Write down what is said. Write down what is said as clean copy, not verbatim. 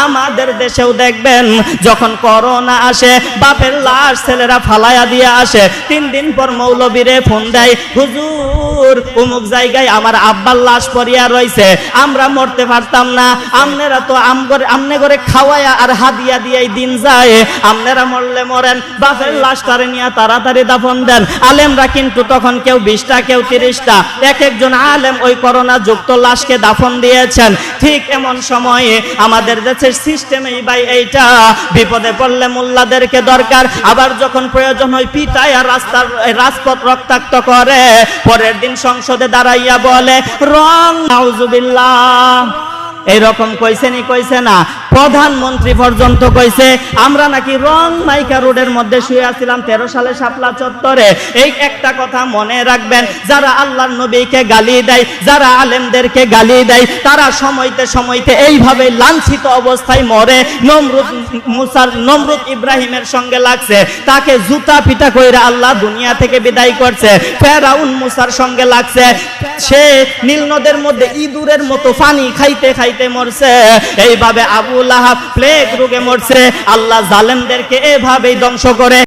আমাদের দেশেও দেখবেন যখন করোনা আসে বাপের লাশ ছেলেরা ফালায়া দিয়ে আসে, 3 দিন পর মৌলবীরে ফোন দেয়, হুজুর অমুক জায়গায় আমার আব্বার লাশ পড়িয়া রইছে, আমরা মরতে পারতাম না, আপনারা তো আমনে করে খাওয়ায়া আর হাদিয়া দিয়াই দিন যায়, আপনারা মরলে মরেন, বাপের লাশটারে নিয়ে তাড়াতাড়ি দাফন দেন। আলেমরা কিন্তু তখন কেউ 20টা কেউ 30টা এক একজন আলেম ওই করোনা যুক্ত লাশকে দাফন দিয়েছেন। ঠিক এমন সময়ে আমাদের দেশের সিস্টেমেই ভাই এইটা, বিপদে পড়লে মোল্লাদেরকে দরকার, আবার যখন প্রয়োজন হয় পিটায় আর রাজপথ রক্তাক্ত করে, পরের দিন সংসদে দাঁড়াইয়া বলে রং নাউজুবিল্লাহ। এইরকম কইছে না, প্রধানমন্ত্রী পর্যন্ত কইছে আমরা নাকি রং মাইকা রোডের মধ্যে শুয়ে আছিলাম 13 সালে শাপলা চত্বরে। এই একটা কথা মনে রাখবেন, যারা আল্লাহর নবীকে গালি দেয়, যারা আলেমদেরকে গালি দেয়, তারা সময়তে এইভাবে লাঞ্ছিত অবস্থায় মরে। নমরুদ ইব্রাহিমের সঙ্গে লাগছে, তাকে জুতা পিটা কইরা আল্লাহ দুনিয়া থেকে বিদায় করছে। ফেরাউন মুসার সঙ্গে লাগছে, সে নীল নদের মধ্যে ইঁদুরের মতো পানি খাইতে খাইতে মরছে। এইভাবে আবু লাহাব প্লেগ রোগে মরছে। আল্লাহ জালেমদেরকে এভাবেই ধ্বংস করে।